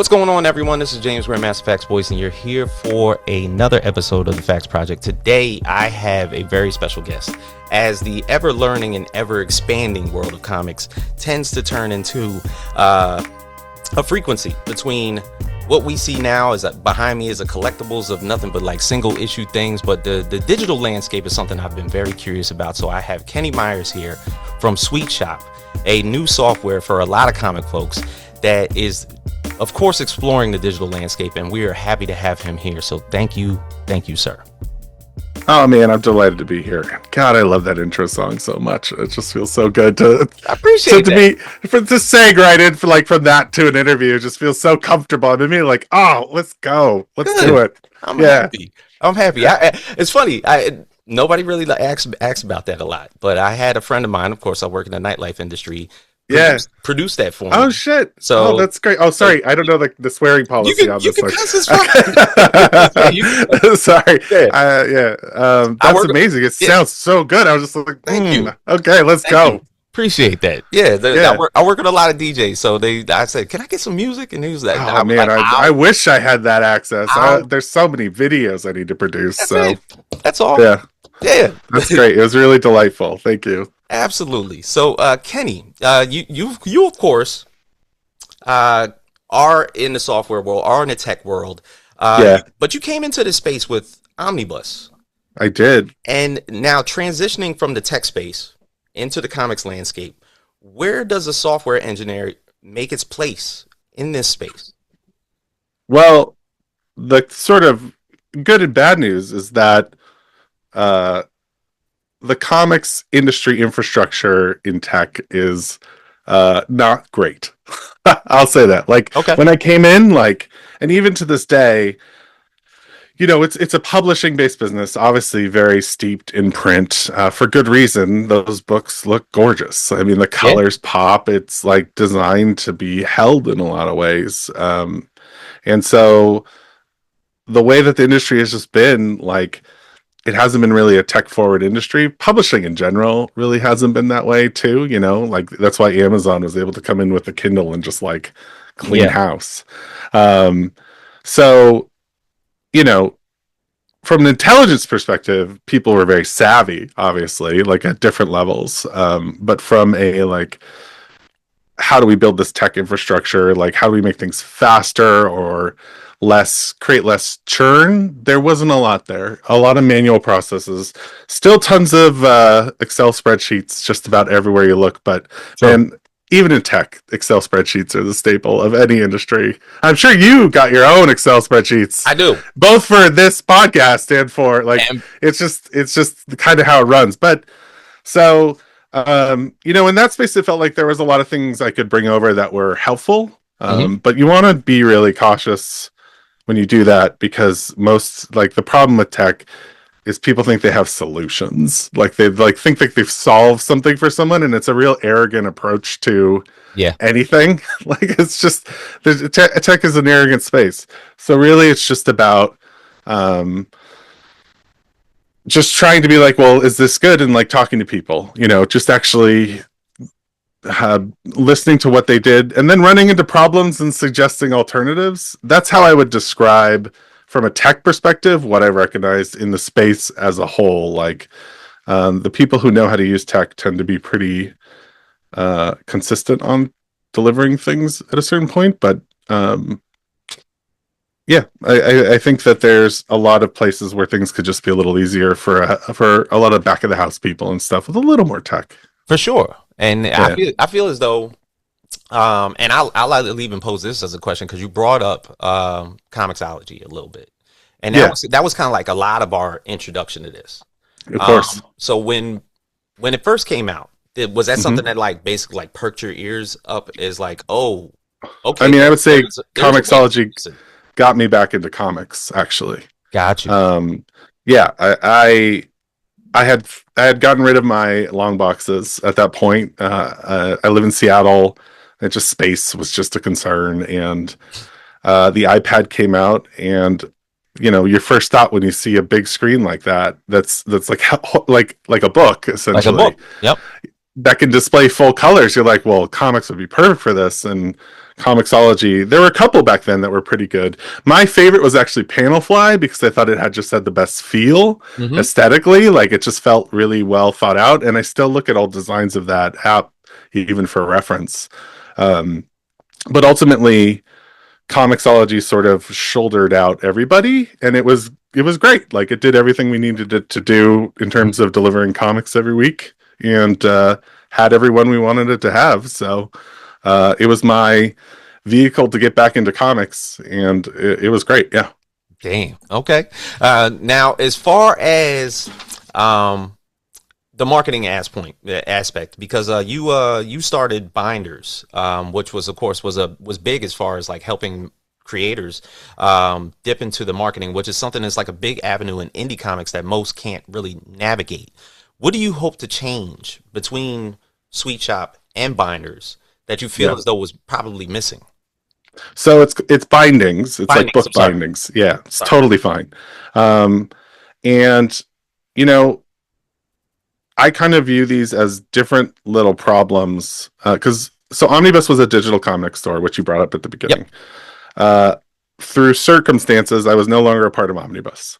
What's going on, everyone? This is James Grandmaster Facts Voice, and you're here for another episode of the Facts Project. Today, I have a very special guest. As the ever-learning and ever-expanding world of comics tends to turn into a frequency between what we see now is behind me is a collectibles of nothing but like single issue things, but the digital landscape is something I've been very curious about. So I have Kenny Meyers here from Sweet Shop, a new software for a lot of comic folks that is, of course, exploring the digital landscape, and we are happy to have him here. So thank you, sir. Oh man, I'm delighted to be here. God, I love that intro song so much. It just feels so good to I appreciate to be to seg right in from that to an interview. It just feels so comfortable. I mean, like, oh, let's go, let's do it. I'm happy. It's funny. Nobody really asks about that a lot, but I had a friend of mine. Of course, I work in the nightlife industry. Produced that for me. Oh shit! So that's great. Oh, sorry, I don't know the swearing policy on this one. Sorry. That's amazing. It sounds so good. I was just like, thank you. Okay, let's go. Appreciate that. I work with a lot of DJs, so I said, "Can I get some music?" And he was like, "Oh man, I wish I had that access. There's so many videos I need to produce." That's all. Yeah, that's great. It was really delightful. Thank you. Absolutely. So, Kenny, you of course are in the software world, are in the tech world. But you came into this space with Omnibus. I did. And now transitioning from the tech space into the comics landscape, where does a software engineer make its place in this space? Well, the sort of good and bad news is that the comics industry infrastructure in tech is not great. I'll say that. When I came in, and even to this day, it's a publishing based business, obviously very steeped in print, for good reason. Those books look gorgeous. I mean, the colors pop. It's like designed to be held in a lot of ways. And so the way that the industry has just been it hasn't been really a tech forward industry. Publishing in general really hasn't been that way too. That's why Amazon was able to come in with the Kindle and just clean house. So, from an intelligence perspective, people were very savvy, obviously, at different levels. But from a how do we build this tech infrastructure? How do we make things faster or create less churn? There wasn't a lot there. A lot of manual processes. Still tons of Excel spreadsheets just about everywhere you look. But even in tech, Excel spreadsheets are the staple of any industry. I'm sure you got your own Excel spreadsheets. I do. Both for this podcast and for it's just kind of how it runs. But so in that space, it felt like there was a lot of things I could bring over that were helpful. But you want to be really cautious when you do that, because the problem with tech is people think they have solutions. They think that they've solved something for someone, and it's a real arrogant approach to anything. It's just tech is an arrogant space. So really, it's just about just trying to be well, is this good? And talking to people, just actually listening to what they did and then running into problems and suggesting alternatives. That's how I would describe, from a tech perspective, what I recognized in the space as a whole. The people who know how to use tech tend to be pretty consistent on delivering things at a certain point. But I think that there's a lot of places where things could just be a little easier for a lot of back of the house people and stuff with a little more tech. For sure. And I feel as though, and I'll even pose this as a question, because you brought up Comixology a little bit, and that was kind of a lot of our introduction to this. Of course. So when it first came out, was that something that basically perked your ears up? Is oh, okay. I mean, I would say Comixology got me back into comics. Actually, got you. I had gotten rid of my long boxes at that point. I live in Seattle. And just space was just a concern. And the iPad came out, and your first thought when you see a big screen like that, that's like a book, essentially. Like a book. Yep. that can display full colors, you're like, well, comics would be perfect for this. And Comixology, there were a couple back then that were pretty good. My favorite was actually Panelfly because I thought it had the best feel aesthetically. Like it just felt really well thought out. And I still look at old designs of that app, even for reference. But ultimately, Comixology sort of shouldered out everybody, and it was great. Like it did everything we needed it to do in terms of delivering comics every week, and had everyone we wanted it to have. So it was my vehicle to get back into comics, and it was great. Yeah. Damn. Okay. Now, as far as the marketing aspect, because you started Binders, which was of course was big as far as like helping creators dip into the marketing, which is something that's like a big avenue in indie comics that most can't really navigate. What do you hope to change between Sweet Shop and Binders that you feel as though was probably missing? So it's bindings. It's Bindings, like book bindings. Yeah, it's totally fine. And you know, I kind of view these as different little problems because Omnibus was a digital comic store, which you brought up at the beginning. Through circumstances, I was no longer a part of Omnibus,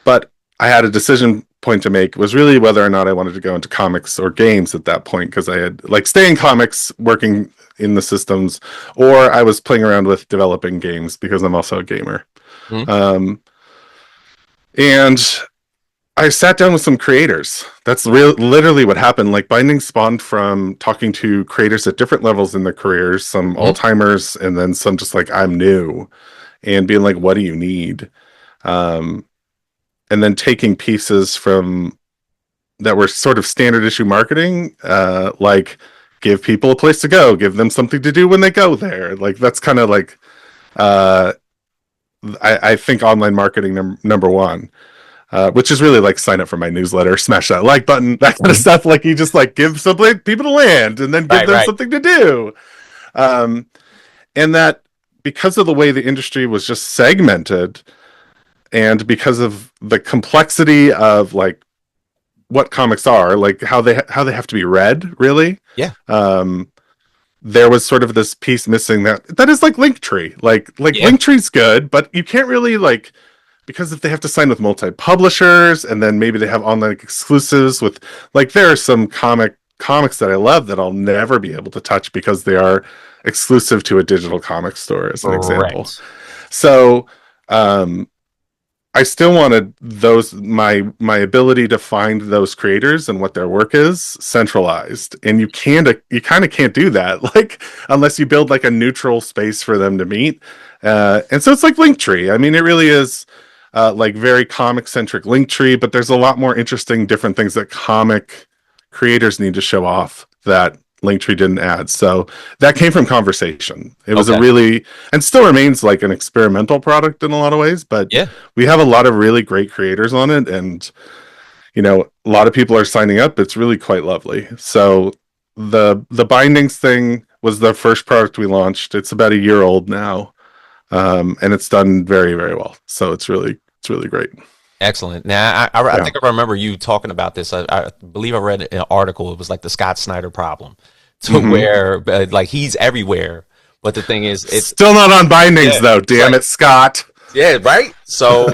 but I had a decision point to make. Was really whether or not I wanted to go into comics or games at that point, because I had like stay in comics, working in the systems, or I was playing around with developing games because I'm also a gamer. And I sat down with some creators. That's literally what happened. Like Binding spawned from talking to creators at different levels in their careers, some all-timers, and then some just like, I'm new, and being like, what do you need? And then taking pieces from that were sort of standard issue marketing, like give people a place to go, give them something to do when they go there. Like that's kind of like, I think online marketing number one. Which is really like sign up for my newsletter, smash that like button, that kind of stuff. Like you just like give something people to land and then give them something to do. And that because of the way the industry was just segmented, and because of the complexity of like what comics are, like how they have to be read, really. Yeah. There was sort of this piece missing that is like Linktree. Like Linktree's good, but you can't really like, because if they have to sign with multi-publishers and then maybe they have online exclusives with, like, there are some comics that I love that I'll never be able to touch because they are exclusive to a digital comic store, as an example. So I still wanted my ability to find those creators and what their work is centralized, and you kind of can't do that like unless you build like a neutral space for them to meet. And so it's like Linktree. I mean, it really is like very comic centric Linktree, but there's a lot more interesting different things that comic creators need to show off that Linktree didn't add. So that came from conversation. It was a really, and still remains like an experimental product in a lot of ways, but we have a lot of really great creators on it, and you know, a lot of people are signing up. It's really quite lovely. So the bindings thing was the first product we launched. It's about a year old now. And it's done very, very well. So it's really great. Excellent. Now, I think I remember you talking about this. I believe I read an article. It was like the Scott Snyder problem, to where like he's everywhere, but the thing is, it's still not on bindings though. Damn it, Scott. Yeah, right. So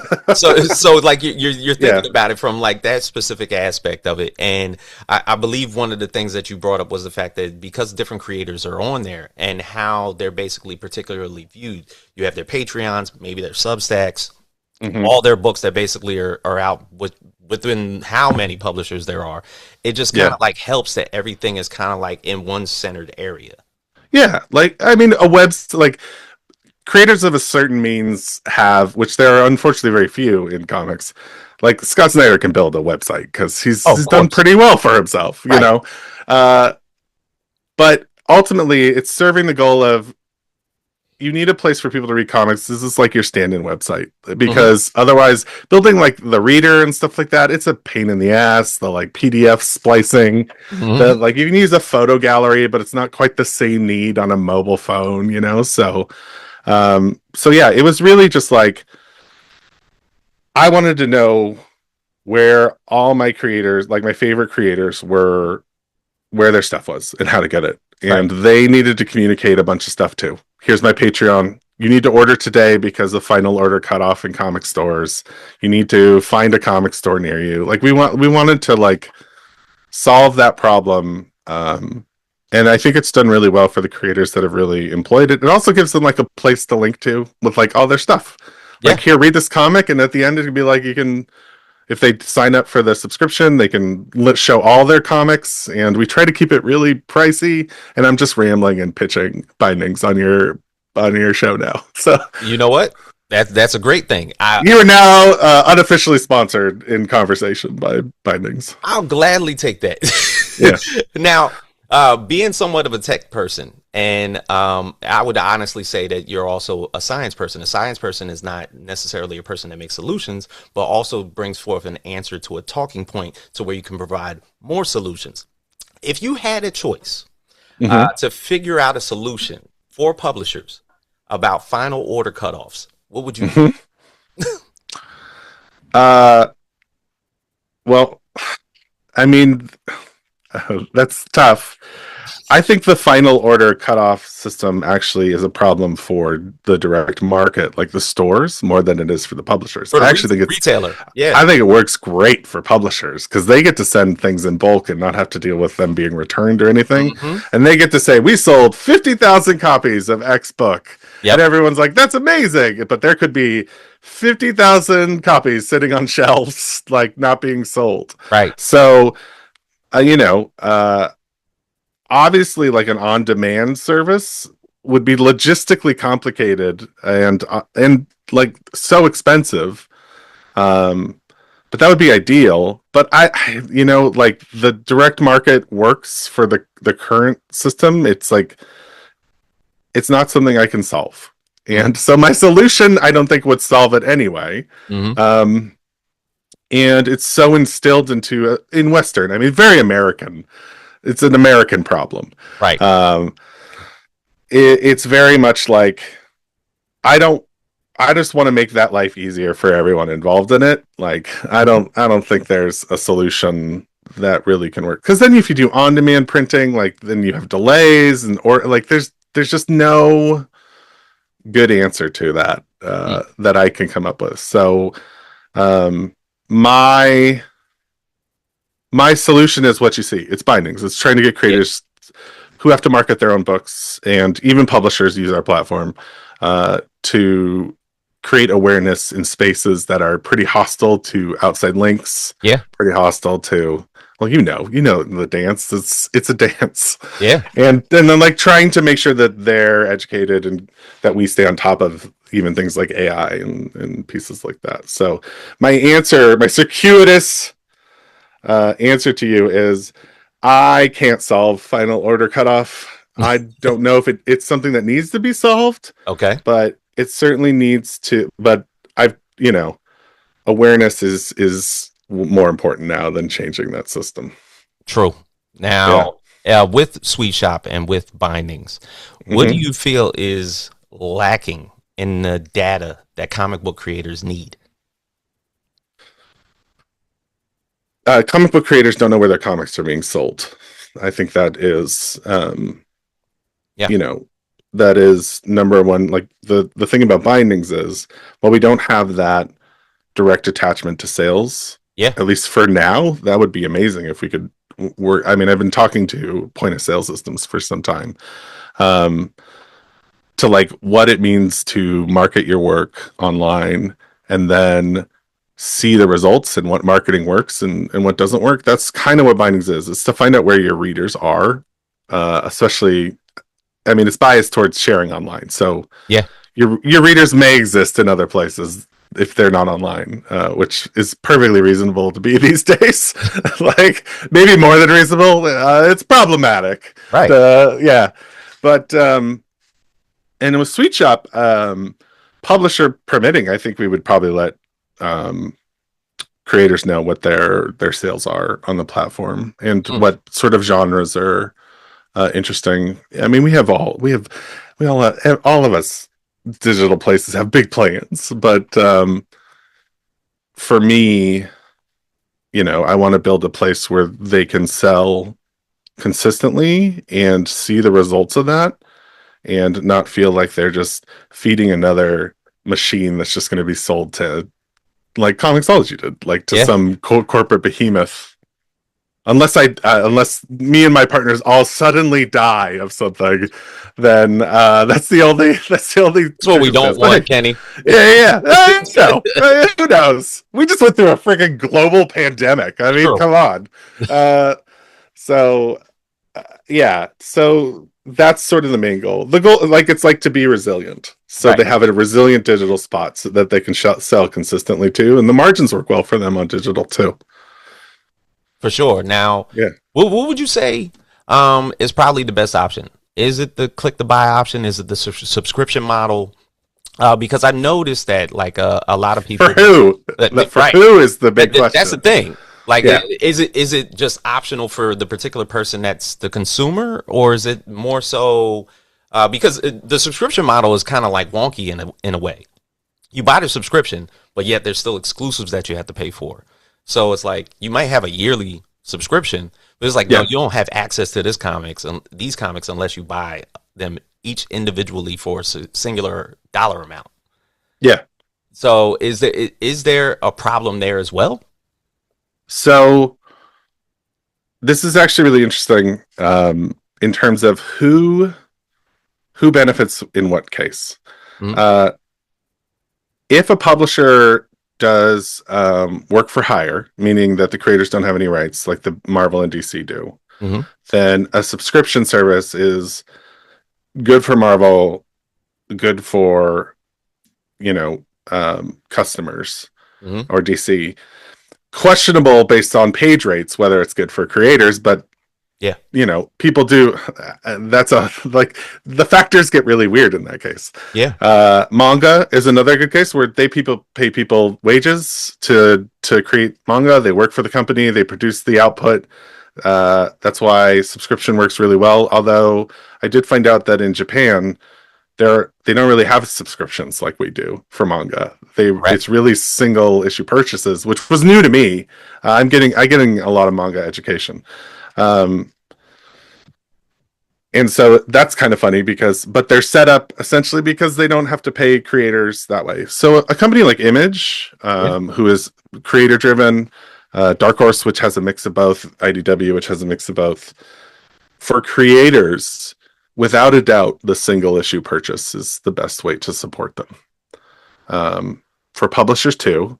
like you're thinking about it from like that specific aspect of it, and I believe one of the things that you brought up was the fact that because different creators are on there and how they're basically particularly viewed, you have their Patreons, maybe their Substacks, all their books that basically are out within how many publishers there are. It just kind of like helps that everything is kind of like in one centered area. Yeah, like I mean, like creators of a certain means have, which there are unfortunately very few in comics. Like Scott Snyder can build a website because he's done pretty well for himself, you know. But ultimately, it's serving the goal of, you need a place for people to read comics. This is like your stand-in website, because otherwise building like the reader and stuff like that, it's a pain in the ass. The like PDF splicing, the like you can use a photo gallery, but it's not quite the same need on a mobile phone, you know? So yeah, it was really just like, I wanted to know where all my creators, like my favorite creators, were where their stuff was and how to get it. Right. And they needed to communicate a bunch of stuff too. Here's my Patreon. You need to order today because the final order cut off in comic stores. You need to find a comic store near you. Like we wanted to like solve that problem. And I think it's done really well for the creators that have really employed it. It also gives them like a place to link to with like all their stuff. Like here, read this comic, and at the end it can be like you can, if they sign up for the subscription, they can show all their comics, and we try to keep it really pricey. And I'm just rambling and pitching bindings on your show now. So you know what? That's a great thing. You are now unofficially sponsored in conversation by bindings. I'll gladly take that. Yeah. Now, being somewhat of a tech person, and I would honestly say that you're also a science person. A science person is not necessarily a person that makes solutions, but also brings forth an answer to a talking point to where you can provide more solutions. If you had a choice to figure out a solution for publishers about final order cutoffs, what would you do? Well, I mean, that's tough. I think the final order cutoff system actually is a problem for the direct market, like the stores, more than it is for the publishers. For the I actually think it's retailer. Yeah, I think it works great for publishers because they get to send things in bulk and not have to deal with them being returned or anything. And they get to say, we sold 50,000 copies of X book. And everyone's like, that's amazing. But there could be 50,000 copies sitting on shelves, like not being sold. Right. So, obviously like an on-demand service would be logistically complicated and like so expensive. But that would be ideal. But I like the direct market works for the current system. It's like, it's not something I can solve. And so my solution, I don't think would solve it anyway. And it's so instilled into in Western, I mean, very American. It's an American problem. Right. It's very much like, I just want to make that life easier for everyone involved in it. Like, I don't think there's a solution that really can work. Because then if you do on-demand printing, like then you have delays or like there's just no good answer to that that I can come up with. So my solution is what you see. It's bindings. It's trying to get creators who have to market their own books, and even publishers use our platform to create awareness in spaces that are pretty hostile to outside links. Yeah. Pretty hostile to, well, you know the dance. It's a dance. Yeah. And then like trying to make sure that they're educated and that we stay on top of even things like AI and pieces like that. So my circuitous answer to you is, I can't solve final order cutoff. I don't know if it's something that needs to be solved. Okay. But it certainly needs to. But awareness is more important now than changing that system. True. Now, with Sweet Shop and with bindings, what do you feel is lacking in the data that comic book creators need? Comic book creators don't know where their comics are being sold. I think that is, that is number one. Like the thing about bindings is, well, we don't have that direct attachment to sales. Yeah. At least for now, that would be amazing if we could work. I mean, I've been talking to point of sale systems for some time, to like what it means to market your work online and then see the results and what marketing works and what doesn't work. That's kind of what bindings is. It's to find out where your readers are, especially, I mean, it's biased towards sharing online. So your readers may exist in other places if they're not online, which is perfectly reasonable to be these days. Like maybe more than reasonable. It's problematic. Right. But, and with Sweet Shop, publisher permitting, I think we would probably let creators know what their sales are on the platform and what sort of genres are interesting. I mean, all of us digital places have big plans, but for me, I want to build a place where they can sell consistently and see the results of that, and not feel like they're just feeding another machine that's just going to be sold to, like Comixology did, like to some corporate behemoth. Unless me and my partners all suddenly die of something, then that's what we don't want, Kenny. Yeah. No, who knows? We just went through a freaking global pandemic. I mean, come on. So that's sort of the main goal. The goal, like, it's like to be resilient. So they have a resilient digital spot so that they can sell consistently too, and the margins work well for them on digital too. For sure. Now, what would you say is probably the best option? Is it the click to buy option? Is it the subscription model? Because I noticed that, like, a lot of people, for who is the big question. That's the thing. Like, is it just optional for the particular person that's the consumer, or is it more so because the subscription model is kind of like wonky in a way. You buy the subscription, but yet there's still exclusives that you have to pay for. So it's like you might have a yearly subscription, but it's like, no, you don't have access to these comics unless you buy them each individually for a singular dollar amount. Yeah. So is there a problem there as well? So this is actually really interesting in terms of who benefits in what case. Mm-hmm. If a publisher does work for hire, meaning that the creators don't have any rights like the Marvel and DC do, mm-hmm. then a subscription service is good for Marvel, good for, customers, mm-hmm. or DC. Questionable based on page rates whether it's good for creators, but people do. That's the factors get really weird in that case. Manga is another good case where pay people wages to create manga. They work for the company, they produce the output. That's why subscription works really well, although I did find out that in Japan they don't really have subscriptions like we do for manga. It's really single issue purchases, which was new to me. I'm getting a lot of manga education. And so that's kind of funny but they're set up essentially because they don't have to pay creators that way. So a company like Image, who is creator driven, Dark Horse, which has a mix of both, IDW, which has a mix of both, for creators, without a doubt, the single issue purchase is the best way to support them. For publishers too,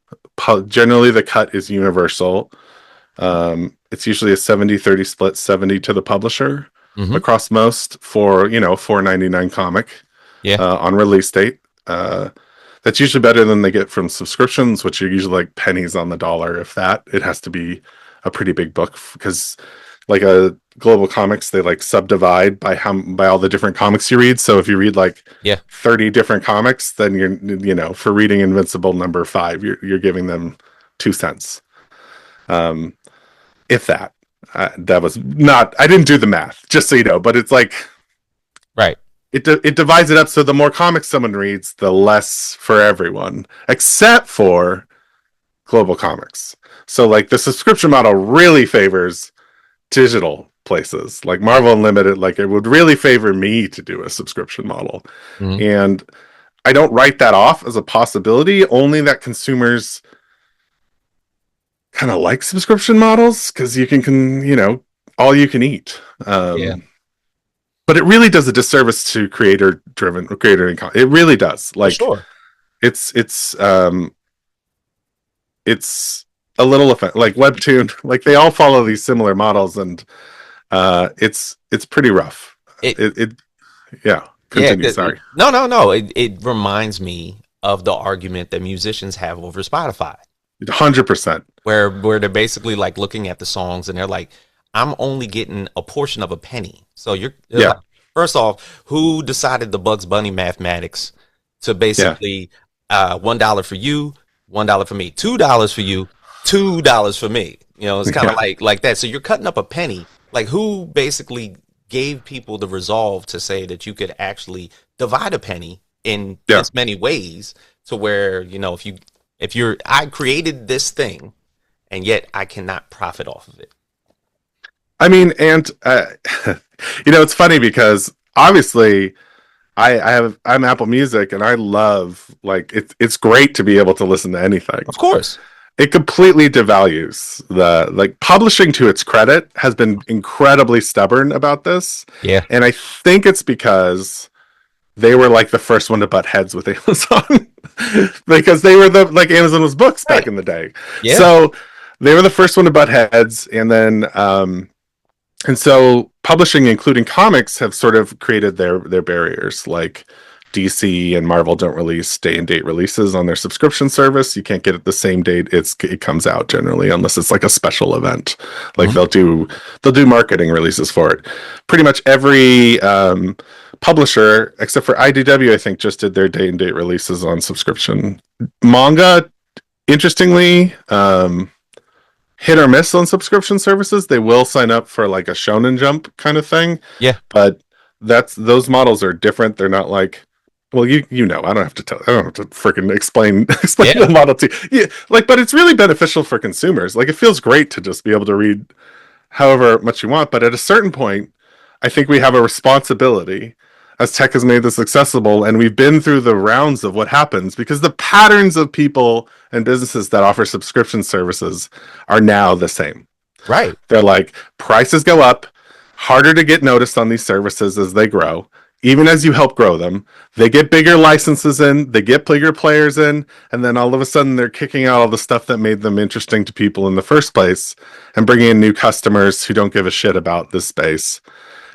generally the cut is universal. It's usually a 70-30 split, 70 to the publisher, mm-hmm. across most for, $4.99 comic on release date. That's usually better than they get from subscriptions, which are usually like pennies on the dollar. If that, it has to be a pretty big book, because like a Global Comics, they like subdivide by all the different comics you read. So if you read 30 different comics, then you're, for reading Invincible number 5, you're giving them 2 cents. If that, that was not, I didn't do the math, just so you know, but it's like, right. It divides it up. So the more comics someone reads, the less for everyone, except for Global Comics. So like the subscription model really favors digital places like Marvel Unlimited. Like, it would really favor me to do a subscription model. Mm-hmm. And I don't write that off as a possibility, only that consumers kind of like subscription models because you can all you can eat. But it really does a disservice to creator income. It really does. Like, for sure. It's a little effect, like Webtoon, like they all follow these similar models, and it's pretty rough. Continue. Sorry. No. It reminds me of the argument that musicians have over Spotify. 100%. Where they're basically like looking at the songs and they're like, I'm only getting a portion of a penny. So you're like, first off, who decided the Bugs Bunny mathematics to basically $1 for you, $1 for me, $2 for you, $2 for me? It's kind of like that. So you're cutting up a penny. Like, who basically gave people the resolve to say that you could actually divide a penny in this many ways to where, I created this thing and yet I cannot profit off of it. I mean, and it's funny because obviously I'm Apple Music and I love like it's great to be able to listen to anything. Of course. It completely devalues the like publishing to its credit has been incredibly stubborn about this. Yeah. And I think it's because they were like the first one to butt heads with Amazon because they were like Amazon was books back in the day. Yeah. So they were the first one to butt heads. And then, and so publishing, including comics, have sort of created their barriers. Like DC and Marvel don't release day and date releases on their subscription service. You can't get it the same date it comes out generally, unless it's like a special event. Like they'll do marketing releases for it. Pretty much every publisher, except for IDW, I think, just did their day and date releases on subscription. Manga, interestingly, hit or miss on subscription services. They will sign up for like a Shonen Jump kind of thing. Yeah. But those models are different. They're not like, well, I don't have to freaking explain the model to you. Yeah, like, but it's really beneficial for consumers. Like, it feels great to just be able to read however much you want. But at a certain point, I think we have a responsibility as tech has made this accessible, and we've been through the rounds of what happens because the patterns of people and businesses that offer subscription services are now the same. Right. They're like, prices go up, harder to get noticed on these services as they grow. Even as you help grow them, they get bigger licenses in, they get bigger players in, and then all of a sudden they're kicking out all the stuff that made them interesting to people in the first place and bringing in new customers who don't give a shit about this space.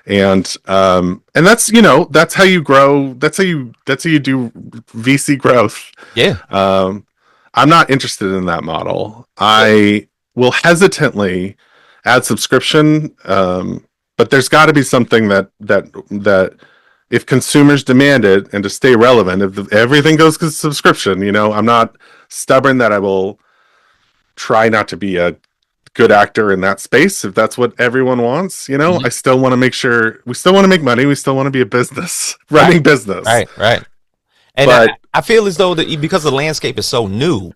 And that's that's how you grow. That's how you do VC growth. Yeah. I'm not interested in that model. I will hesitantly add subscription, but there's got to be something that if consumers demand it and to stay relevant, if everything goes to subscription, I'm not stubborn that I will try not to be a good actor in that space if that's what everyone wants. I still want to make sure we still want to make money. We still want to be a business running business. Right. And but, I feel as though that because the landscape is so new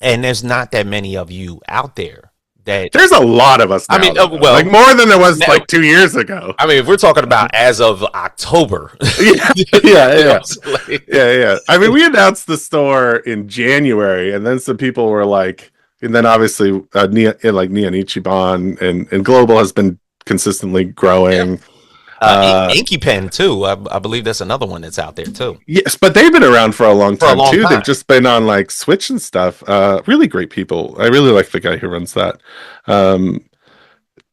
and there's not that many of you out there that there's a lot of us now, like more than there was like 2 years ago. I mean, if we're talking about as of October. Yeah. I mean, we announced the store in January and then some people were like, and then obviously Neon Ichiban and Global has been consistently growing. Inky Pen too. I believe that's another one that's out there too. Yes, but they've been around for a long time too. They've just been on like Switch and stuff. Really great people. I really like the guy who runs that. And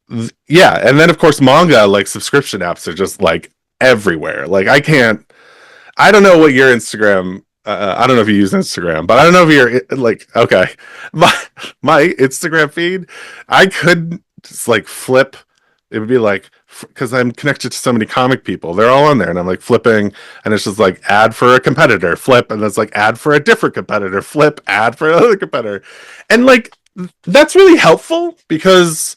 then of course manga, like subscription apps are just like everywhere. Like I don't know what your Instagram. I don't know if you use Instagram, but I don't know if you're like, okay, my Instagram feed, I could just like flip. It would be like, because I'm connected to so many comic people, they're all on there, and I'm like flipping, and it's just like ad for a competitor, flip, and it's like ad for a different competitor, flip, ad for another competitor, and like that's really helpful because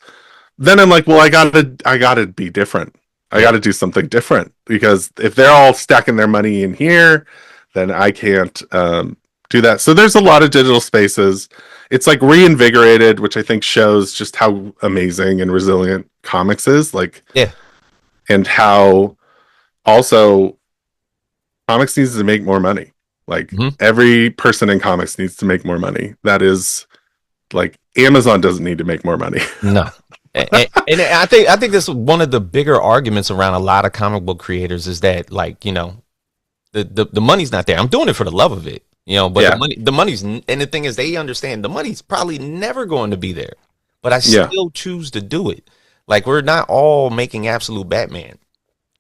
then I'm like, well, I gotta be different. I gotta do something different because if they're all stacking their money in here, then I can't do that. So there's a lot of digital spaces. It's like reinvigorated, which I think shows just how amazing and resilient comics is. Like, yeah, and how also comics needs to make more money. Like every person in comics needs to make more money. That is like Amazon doesn't need to make more money. No. And I think that's one of the bigger arguments around a lot of comic book creators is that like, the money's not there. I'm doing it for the love of it, but the money's, and the thing is they understand the money's probably never going to be there, but I still choose to do it. Like we're not all making absolute Batman.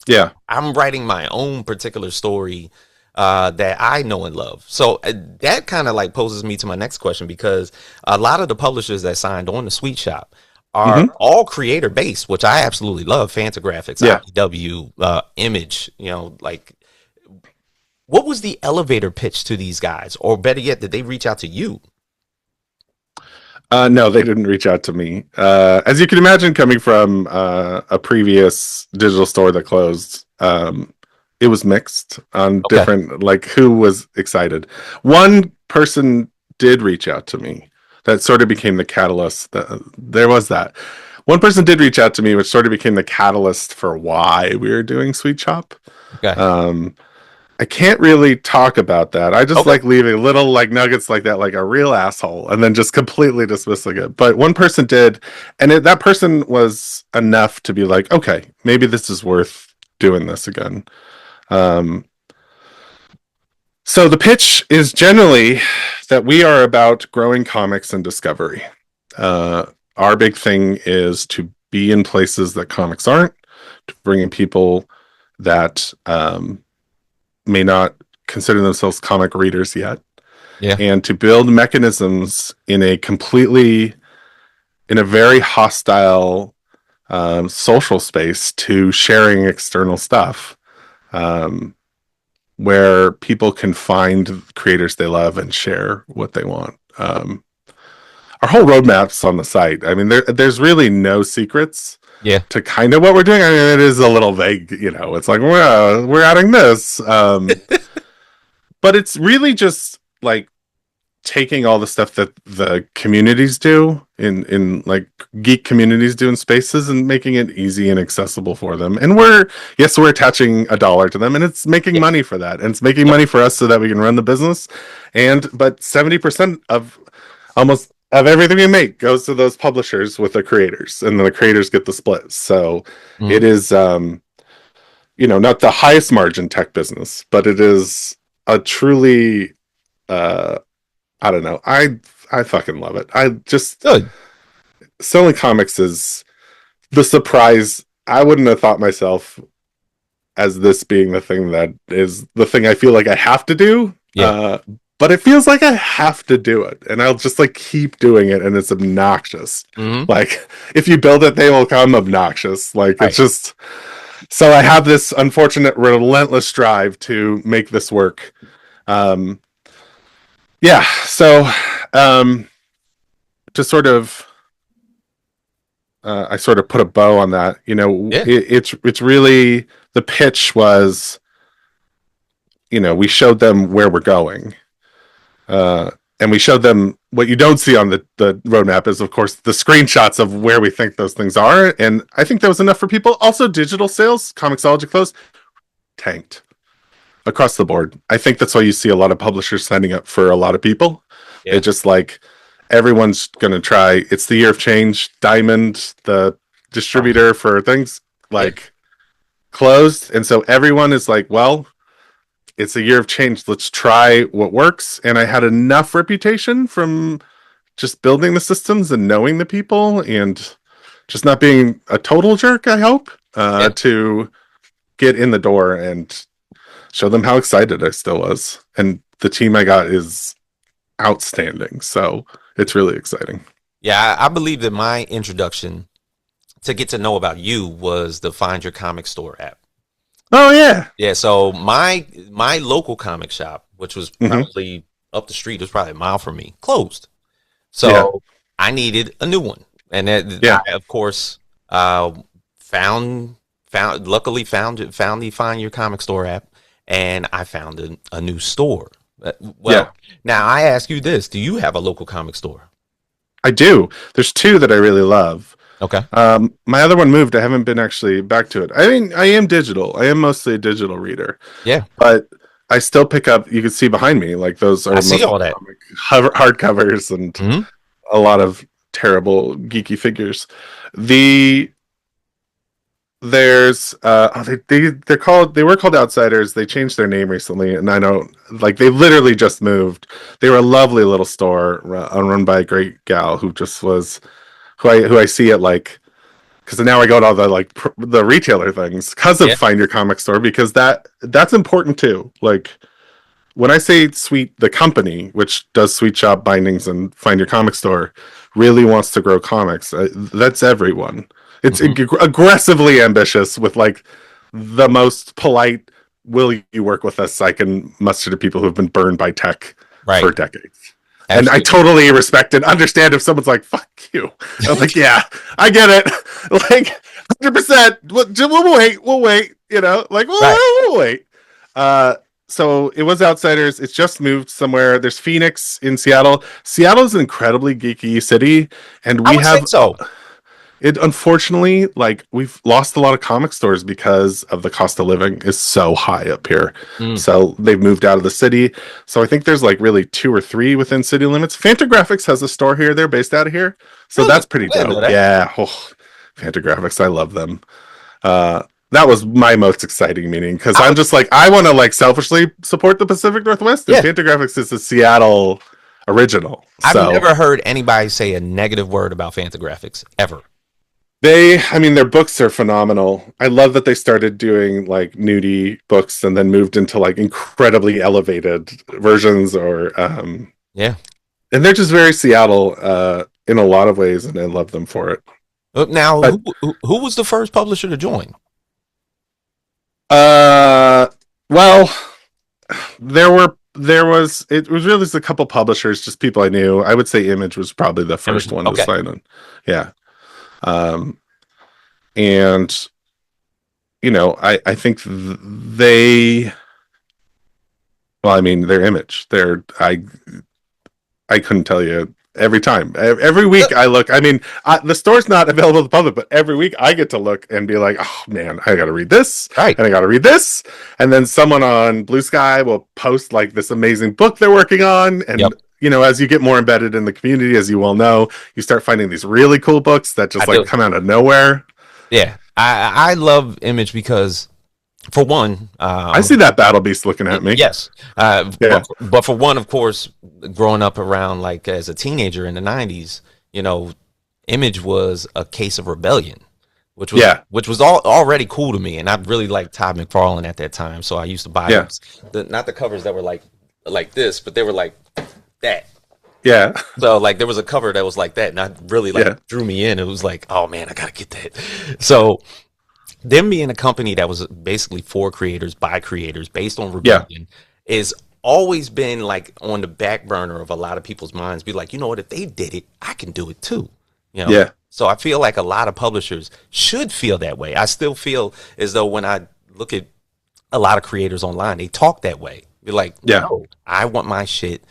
Yeah. I'm writing my own particular story that I know and love. So that kind of like poses me to my next question, because a lot of the publishers that signed on the Sweet Shop are all creator based, which I absolutely love. Fantagraphics, IDW, Image, like what was the elevator pitch to these guys? Or better yet, did they reach out to you? No, they didn't reach out to me. As you can imagine, coming from a previous digital store that closed, it was mixed on different, like who was excited. One person did reach out to me. That sort of became the catalyst. There was that. One person did reach out to me, which sort of became the catalyst for why we were doing Sweet Shop. Okay. I can't really talk about that. I just Okay. like leaving little like nuggets like that, like a real asshole, and then just completely dismissing it. But one person did, and that person was enough to be like, okay, maybe this is worth doing this again. So the pitch is generally that we are about growing comics and discovery. Our big thing is to be in places that comics aren't, to bring in people that may not consider themselves comic readers yet, and to build mechanisms in a very hostile social space to sharing external stuff, where people can find creators they love and share what they want. Our whole roadmap's on the site. I mean, there's really no secrets to kind of what we're doing. I mean, it is a little vague, it's like, well, we're adding this. But it's really just like taking all the stuff that the communities do in like geek communities do in spaces and making it easy and accessible for them. And we're attaching $1 to them, and it's making money for that. And it's making money for us so that we can run the business. But 70% of everything we make goes to those publishers with the creators, and then the creators get the split. So it is, not the highest margin tech business, but it is a truly, I don't know. I fucking love it. I just selling comics is the surprise. I wouldn't have thought myself as this being the thing that is the thing I feel like I have to do. But it feels like I have to do it, and I'll just like keep doing it, and it's obnoxious. Like if you build it, they will come obnoxious. Like it's just. So I have this unfortunate, relentless drive to make this work. So to sort of, I sort of put a bow on that. It's really, the pitch was, we showed them where we're going. And we showed them what you don't see on the roadmap is, of course, the screenshots of where we think those things are. And I think that was enough for people. Also, digital sales, Comixology closed, tanked across the board. I think that's why you see a lot of publishers signing up for a lot of people. It's just like everyone's going to try. It's the year of change. Diamond, the distributor for things, closed. And so everyone is like, well, it's a year of change. Let's try what works. And I had enough reputation from just building the systems and knowing the people and just not being a total jerk, I hope, to get in the door and show them how excited I still was. And the team I got is outstanding. So it's really exciting. Yeah, I believe that my introduction to get to know about you was the Find Your Comic Store app. Oh yeah. Yeah, so my local comic shop, which was probably up the street, was probably a mile from me, closed. So I needed a new one. And I, of course, luckily found the Find Your Comic Store app, and I found a new store. Now I ask you this, do you have a local comic store? I do. There's two that I really love. Okay. My other one moved. I haven't been actually back to it. I mean, I am digital. I am mostly a digital reader. Yeah. But I still pick up, you can see behind me, like those are I see all that. hardcovers and a lot of terrible geeky figures. There's they were called Outsiders. They changed their name recently, and I know, like, they literally just moved. They were a lovely little store run by a great gal who just was who I see at, like, because now I go to all the the retailer things because of Find Your Comic Store, because that's important too. Like when I say the company, which does Sweet Shop bindings and Find Your Comic Store, really wants to grow comics. That's everyone. It's aggressively ambitious with like the most polite, will you work with us? I can muster to people who have been burned by tech for decades. Absolutely. And I totally respect and understand if someone's like, fuck you. I'm like, yeah, I get it. Like 100%. We'll wait, we'll wait. So it was Outsiders. It's just moved somewhere. There's Phoenix in Seattle. Seattle's an incredibly geeky city. And we have, It unfortunately, like, we've lost a lot of comic stores because of the cost of living is so high up here. Mm. So they've moved out of the city. So I think there's like really two or three within city limits. Fantagraphics has a store here. They're based out of here. So Really? that's pretty I didn't know dope. that. Yeah. Oh, Fantagraphics. I love them. Uh, that was my most exciting meeting because I I'm would, just like, I want to like selfishly support the Pacific Northwest, and yeah. Fantagraphics is a Seattle original. I've So never heard anybody say a negative word about Fantagraphics ever. I mean, their books are phenomenal. I love that they started doing like nudie books and then moved into like incredibly elevated versions Yeah. and they're just very Seattle, in a lot of ways. And I love them for it. Now, But, who was the first publisher to join? uh, well, there was, it was really just a couple publishers, just people I knew. I would say Image was probably the first one to Okay. sign on. Yeah. Um, and I think they, well, I mean, their Image, I couldn't tell you every time. Every week I look. I mean, the store's not available to the public, but every week I get to look and be like, oh man, I got to read this, Right. and I got to read this, and then someone on Blue Sky will post like this amazing book they're working on, and Yep. as you get more embedded in the community, as you well know, you start finding these really cool books that just like come out of nowhere. Yeah. I love Image because, for one, I see that Battle Beast looking at me. yes. Yeah. But for one, of course, growing up around like as a teenager in the 90s, Image was a case of rebellion, which was already cool to me. And I really liked Todd McFarlane at that time. So I used to buy not the covers that were like this, but they were like that. Yeah. So like there was a cover that was like that, and that really drew me in. It was like, oh man, I gotta get that. So them being a company that was basically for creators by creators based on rebellion is always been like on the back burner of a lot of people's minds. Be like, you know what, if they did it, I can do it too. Yeah. So I feel like a lot of publishers should feel that way. I still feel as though when I look at a lot of creators online, they talk that way. Be like, no, I want my shit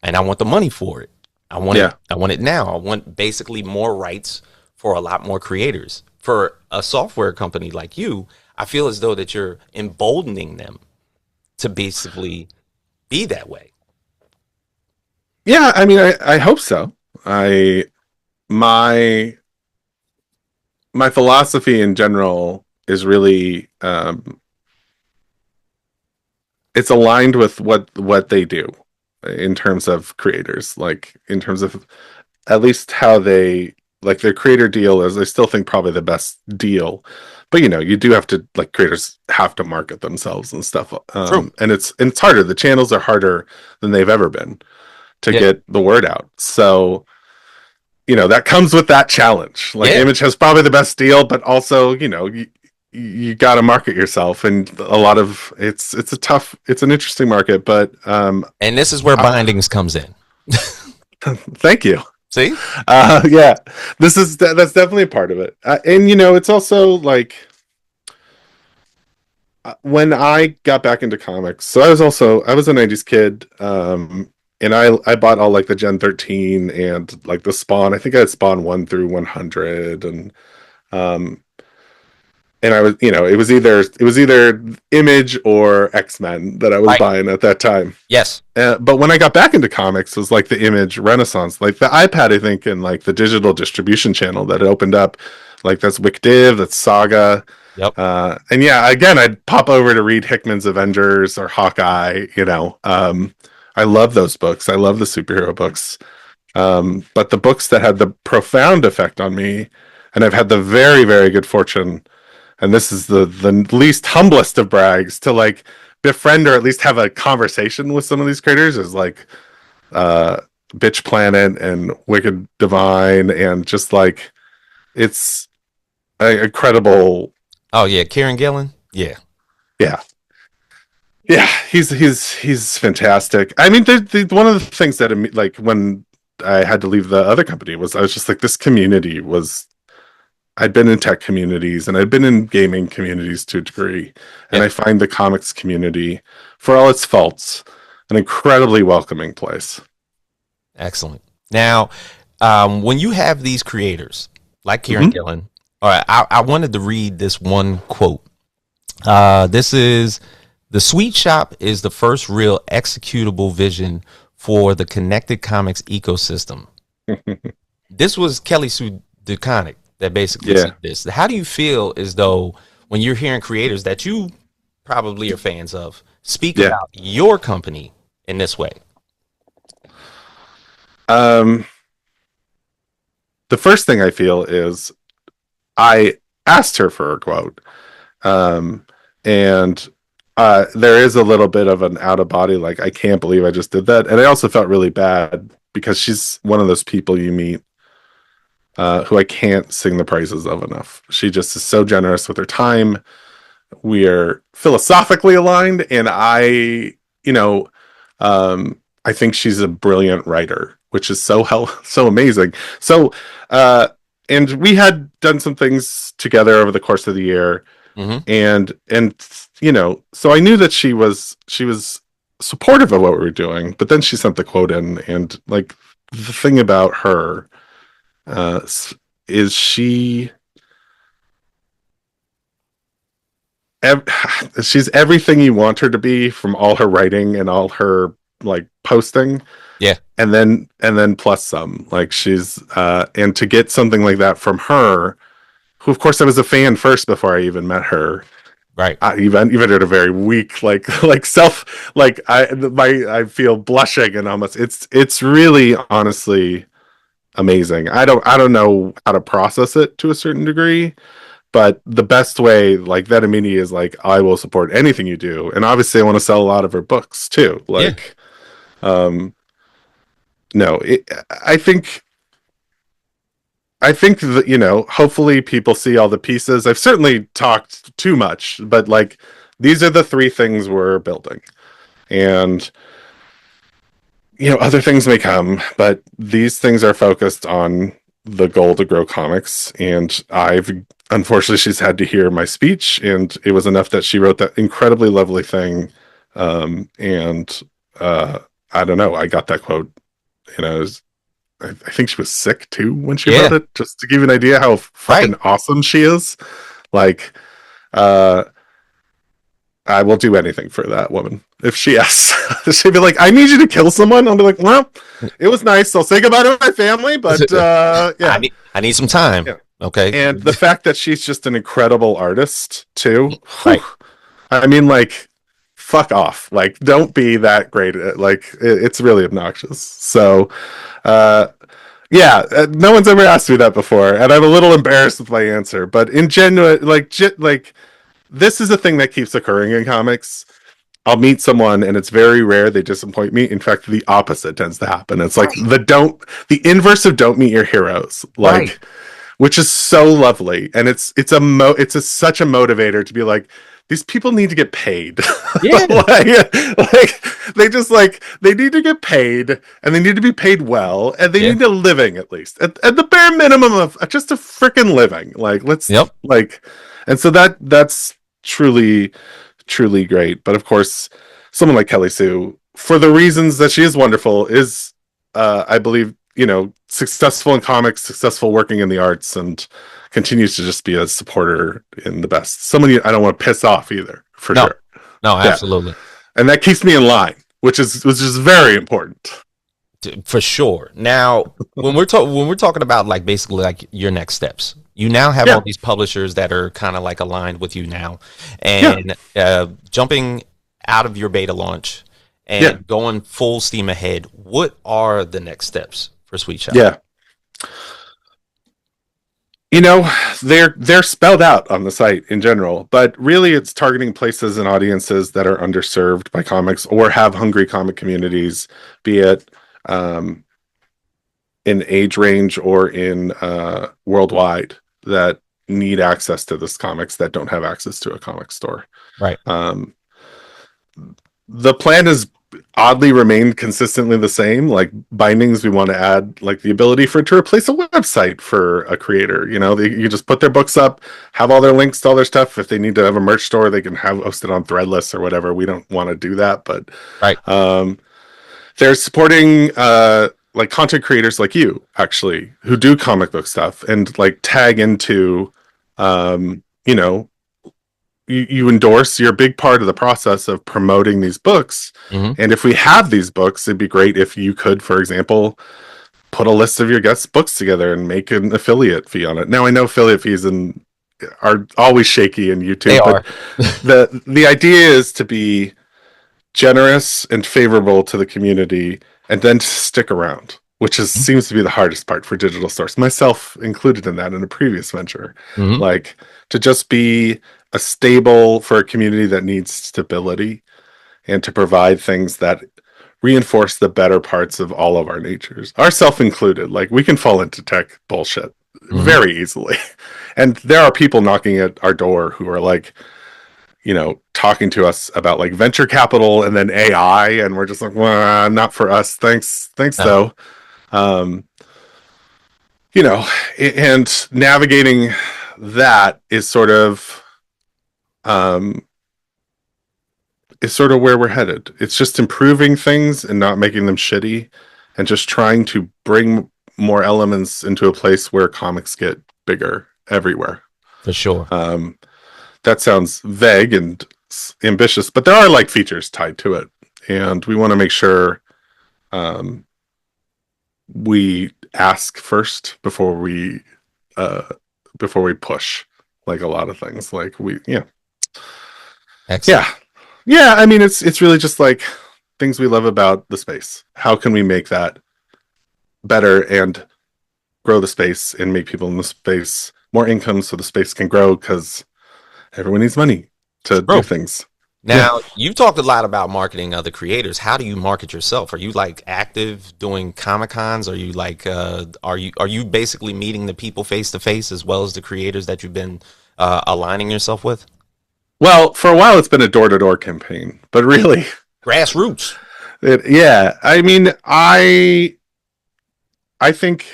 and I want the money for it. I want it now. I want basically more rights for a lot more creators. For a software company like you, I feel as though that you're emboldening them to basically be that way. Yeah, I mean, I hope so. My philosophy in general is really, it's aligned with what they do in terms of creators, like in terms of at least how they like their creator deal is. I still think probably the best deal, but you do have to, like, creators have to market themselves and stuff. And it's harder. The channels are harder than they've ever been to get the word out. So that comes with that challenge. Like, Image has probably the best deal, but also you got to market yourself, and a lot of it's an interesting market. But and this is where bindings comes in. Thank you. See, yeah, that's definitely a part of it. And it's also like, when I got back into comics, so I was a 90s kid, and I bought all like the Gen 13 and like the Spawn. I think I had Spawn 1 through 100, and I was, it was either Image or X-Men that I was buying at that time. Yes. But when I got back into comics, it was like the Image renaissance, like the iPad, I think, and like the digital distribution channel that it opened up. Like, that's WicDiv, that's Saga. Yep. And yeah, again, I'd pop over to read Hickman's Avengers or Hawkeye. I love those books. I love the superhero books. But the books that had the profound effect on me, and I've had the very, very good fortune, and this is the least humblest of brags, to like befriend or at least have a conversation with some of these creators, is like Bitch Planet and Wicked Divine, and just like, it's an incredible. Oh yeah, Kieran Gillen. Yeah. He's fantastic. I mean, one of the things that, like, when I had to leave the other company, was I was just like, this community was. I'd been in tech communities and I'd been in gaming communities to a degree, and I find the comics community, for all its faults, an incredibly welcoming place. Excellent. Now, when you have these creators, like Kieran Gillen. All right, I wanted to read this one quote. This is: "The Sweet Shop is the first real executable vision for the connected comics ecosystem." This was Kelly Sue DeConnick that basically said this. How do you feel as though when you're hearing creators that you probably are fans of speak about your company in this way? The first thing I feel is I asked her for a quote. And there is a little bit of an out of body, like, I can't believe I just did that. And I also felt really bad because she's one of those people you meet who I can't sing the praises of enough. She just is so generous with her time. We are philosophically aligned, and I think she's a brilliant writer, which is so amazing. So, and we had done some things together over the course of the year, and so I knew that she was supportive of what we were doing. But then she sent the quote in, and like, the thing about her is she's everything you want her to be, from all her writing and all her like posting, and then plus some. Like, she's and to get something like that from her, who of course I was a fan first before I even met her, right? Even at a very weak I feel blushing, and almost it's really honestly amazing. I don't know how to process it to a certain degree, but the best way, like, that immediately is like, I will support anything you do. And obviously I want to sell a lot of her books too. Like, no, I think that, hopefully people see all the pieces. I've certainly talked too much, but like, these are the three things we're building, and other things may come, but these things are focused on the goal to grow comics. And unfortunately, she's had to hear my speech, and it was enough that she wrote that incredibly lovely thing. And I don't know, I got that quote, I think she was sick too when she wrote it, just to give you an idea how fucking awesome she is. Like, I will do anything for that woman. If she asks, she'd be like, I need you to kill someone. I'll be like, well, it was nice. I'll say goodbye to my family, but I need some time. Yeah. Okay. And the fact that she's just an incredible artist too. Right. I mean, like, fuck off. Like, don't be that great at it. Like, it's really obnoxious. So, no one's ever asked me that before, and I'm a little embarrassed with my answer. But in genuine, like, this is a thing that keeps occurring in comics. I'll meet someone, and it's very rare they disappoint me. In fact, the opposite tends to happen. It's like the inverse of don't meet your heroes, like, which is so lovely, and it's such a motivator to be like, these people need to get paid. Yeah. They need to get paid, and they need to be paid well, and they need a living, at least at the bare minimum of just a freaking living. Like, and so that's truly great. But of course, someone like Kelly Sue, for the reasons that she is wonderful, is I believe successful in comics, successful working in the arts, and continues to just be a supporter in the best. Someone I don't want to piss off either, for sure. No, absolutely. And that keeps me in line, which is very important. For sure. Now, when we're talking about, like, basically like your next steps, you now have all these publishers that are kind of like aligned with you now, and jumping out of your beta launch and going full steam ahead. What are the next steps for Sweet Shop? Yeah. They're spelled out on the site in general, but really it's targeting places and audiences that are underserved by comics or have hungry comic communities, be it in age range or in worldwide, that need access to this comics that don't have access to a comic store. Right. The plan has oddly remained consistently the same. Like, bindings, we want to add like the ability for it to replace a website for a creator. You just put their books up, have all their links to all their stuff. If they need to have a merch store, they can have hosted on Threadless or whatever. We don't want to do that, but they're supporting like content creators like you actually who do comic book stuff and like tag into, you know, you endorse. You're a big part of the process of promoting these books. Mm-hmm. And if we have these books, it'd be great if you could, for example, put a list of your guest books together and make an affiliate fee on it. Now I know affiliate fees are always shaky in YouTube, They but are. the idea is to be generous and favorable to the community, and then to stick around, which is seems to be the hardest part for digital stores, myself included in that in a previous venture. Mm-hmm. Like to just be a stable for a community that needs stability, and to provide things that reinforce the better parts of all of our natures, ourself included. Like we can fall into tech bullshit Mm-hmm. very easily. And there are people knocking at our door who are like, you know, talking to us about like venture capital and then AI, and we're just like, well, not for us. Thanks No. though. You know, and navigating that um is sort of where we're headed. It's just improving things and not making them shitty, and just trying to bring more elements into a place where comics get bigger everywhere. For sure. That sounds vague and ambitious, but there are like features tied to it, and we want to make sure we ask first before we push, like a lot of things. Like Excellent. Yeah. I mean, it's really just like things we love about the space. How can we make that better and grow the space and make people in the space more income so the space can grow, because everyone needs money to do things. Now, you've talked a lot about marketing other creators. How do you market yourself? Are you like active doing Comic Cons? Are you like are you basically meeting the people face to face as well as the creators that you've been aligning yourself with? Well, for a while it's been a door-to-door campaign, but really Grassroots. I mean, I think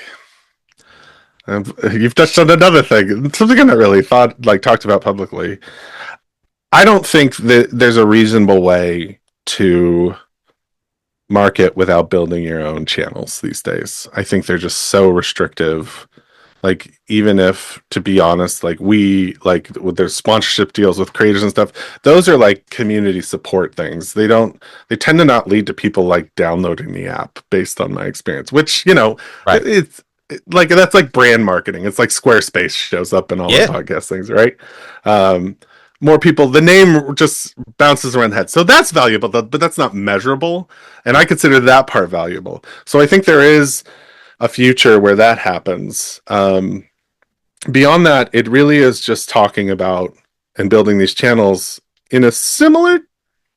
you've touched on another thing, something I not really talked about publicly. I don't think that there's a reasonable way to market without building your own channels these days. I think they're just so restrictive. Like, even if, to be honest, like with their sponsorship deals with creators and stuff, those are like community support things. They tend to not lead to people like downloading the app, based on my experience, which, you know, Right. it's like, that's like brand marketing. It's like Squarespace shows up in all the podcast things, right? More people, the name just bounces around the head. So that's valuable, but that's not measurable. And I consider that part valuable. So I think there is a future where that happens. Beyond that, it really is just talking about and building these channels in a similar,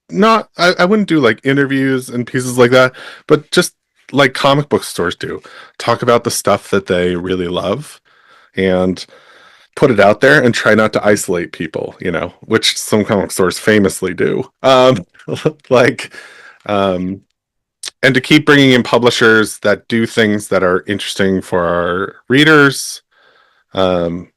I wouldn't do like interviews and pieces like that, but just like comic book stores do. Talk about the stuff that they really love and put it out there, and try not to isolate people, you know, which some comic stores famously do. Like, and to keep bringing in publishers that do things that are interesting for our readers. And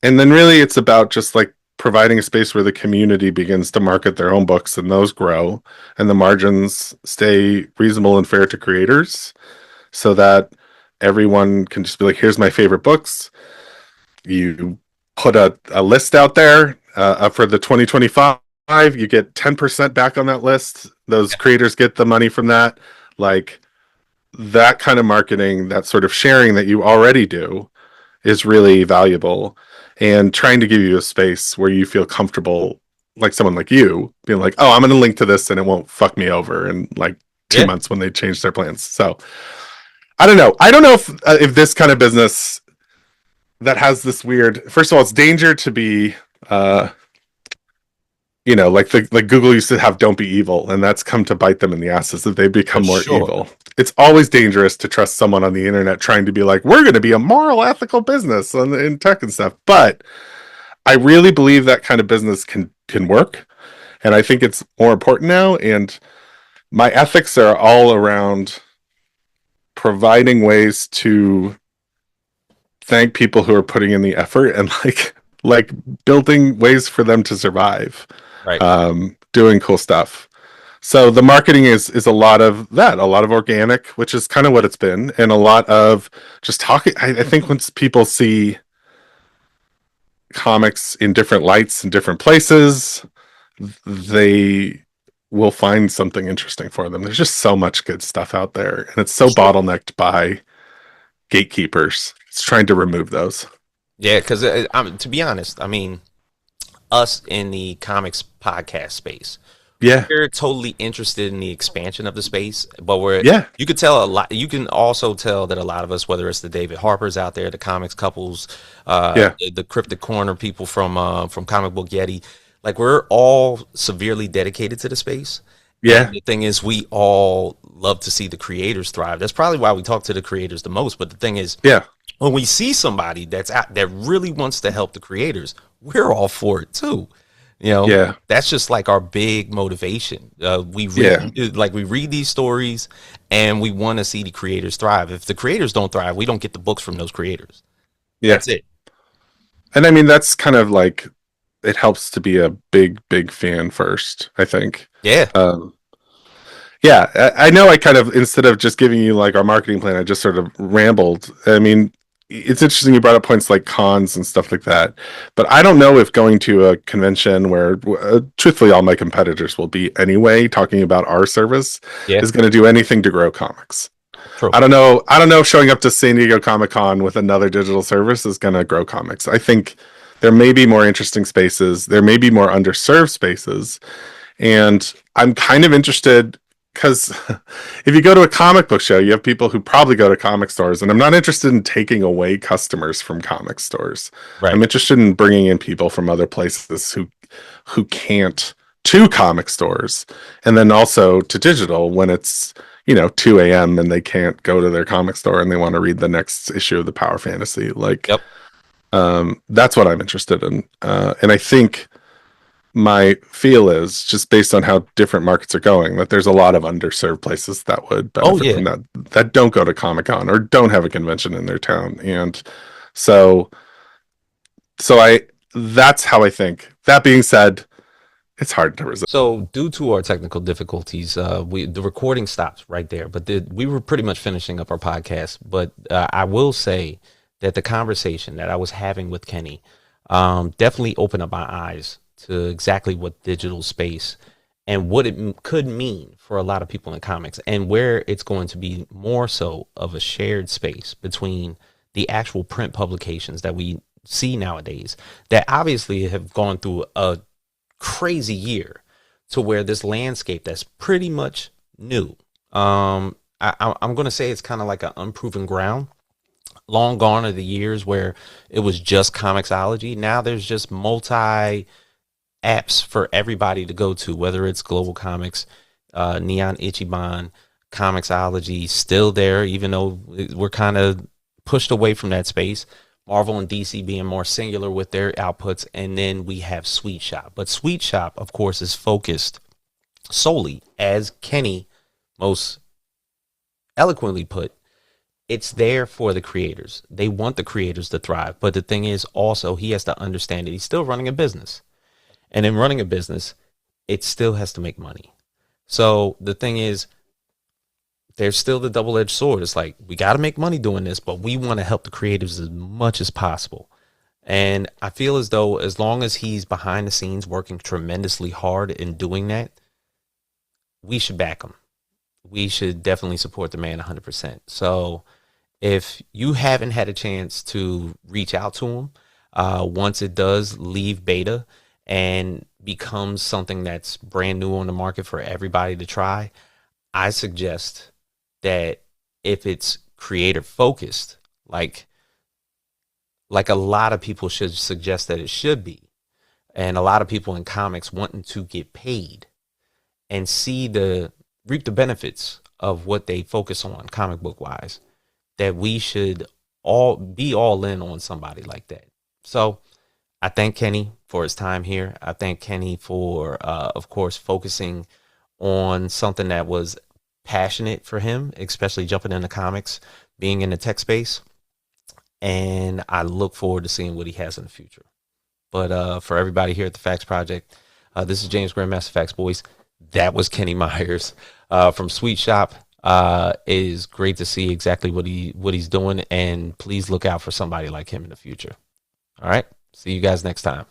then really it's about just like providing a space where the community begins to market their own books, and those grow, and the margins stay reasonable and fair to creators, so that everyone can just be like, here's my favorite books. You put a list out there for the 2025, you get 10% back on that list. Those creators get the money from that. Like, that kind of marketing, that sort of sharing that you already do, is really valuable, and trying to give you a space where you feel comfortable, like someone like you being like, oh, I'm going to link to this and it won't fuck me over in like 2 months when they change their plans. So I don't know if this kind of business that has this weird, first of all, it's danger to be you know, like Google used to have "Don't be evil," and that's come to bite them in the asses if they become more evil. It's always dangerous to trust someone on the internet trying to be like, we're going to be a moral, ethical business in tech and stuff. But I really believe that kind of business can work, and I think it's more important now. And my ethics are all around providing ways to thank people who are putting in the effort, and like building ways for them to survive, right? Doing cool stuff. So the marketing is a lot of that, a lot of organic, which is kind of what it's been, and a lot of just talking. I think once people see comics in different lights in different places, they will find something interesting for them. There's just so much good stuff out there, and it's so bottlenecked by gatekeepers. It's trying to remove those. Yeah, because to be honest, I mean, us in the comics podcast space, Yeah, we're totally interested in the expansion of the space, but yeah, you could tell a lot. You can also tell that a lot of us, whether it's the David Harpers out there, the comics couples, yeah, the Cryptic Corner people from Comic Book Yeti, like we're all severely dedicated to the space. And yeah, the thing is, we all love to see the creators thrive. That's probably why we talk to the creators the most. But the thing is, yeah, when we see somebody that's out that really wants to help the creators, we're all for it too. You know, yeah, that's just like our big motivation. We yeah, read like we read these stories, and we want to see the creators thrive. If the creators don't thrive, we don't get the books from those creators. yeah. That's it. And I mean, that's kind of like it helps to be a big fan first, I think. Yeah. Um, yeah, I know I kind of, instead of just giving you like our marketing plan, I just sort of rambled. I mean, it's interesting you brought up points like cons and stuff like that. But I don't know if going to a convention where, truthfully, all my competitors will be anyway, talking about our service Yeah. is going to do anything to grow comics. True. I don't know. I don't know if showing up to San Diego Comic Con with another digital service is going to grow comics. I think there may be more interesting spaces. There may be more underserved spaces. And I'm kind of interested because if you go to a comic book show, you have people who probably go to comic stores. And I'm not interested in taking away customers from comic stores. Right. I'm interested in bringing in people from other places who can't, to comic stores, and then also to digital when it's 2 a.m. and they can't go to their comic store and they want to read the next issue of the Power Fantasy. Like, Yep. that's what I'm interested in. And I think my feel is, just based on how different markets are going, that there's a lot of underserved places that would Oh benefit yeah. from that don't go to Comic Con or don't have a convention in their town. And so, I that's how I think. That being said, it's hard to resist. So, due to our technical difficulties, the recording stops right there. But we were pretty much finishing up our podcast. But I will say that the conversation that I was having with Kenny definitely opened up my eyes to exactly what digital space and what it could mean for a lot of people in comics, and where it's going to be more so of a shared space between the actual print publications that we see nowadays, that obviously have gone through a crazy year, to where this landscape that's pretty much new. I'm going to say it's kind of like an unproven ground. Long gone are the years where it was just Comixology. Now there's just multi apps for everybody to go to, whether it's Global Comics, Neon Ichiban, Comixology, still there, even though we're kind of pushed away from that space. Marvel and DC being more singular with their outputs, and then we have Sweet Shop. But Sweet Shop, of course, is focused solely, as Kenny most eloquently put, it's there for the creators. They want the creators to thrive. But the thing is, also, he has to understand that he's still running a business. And in running a business, it still has to make money. So the thing is, there's still the double-edged sword. It's like, we got to make money doing this, but we want to help the creatives as much as possible. And I feel as though, as long as he's behind the scenes working tremendously hard in doing that, we should back him. We should definitely support the man 100%. So if you haven't had a chance to reach out to him, once it does leave beta and becomes something that's brand new on the market for everybody to try, I suggest that if it's creator focused, like a lot of people should suggest that it should be, and a lot of people in comics wanting to get paid and reap the benefits of what they focus on comic book wise, that we should all be all in on somebody like that. So I thank Kenny for his time here. I thank Kenny for, of course, focusing on something that was passionate for him, especially jumping into comics, being in the tech space. And I look forward to seeing what he has in the future. But for everybody here at the Facts Project, this is James Grandmaster Facts Boys. That was Kenny Meyers from Sweet Shop. It is great to see exactly what he's doing, and please look out for somebody like him in the future. All right, see you guys next time.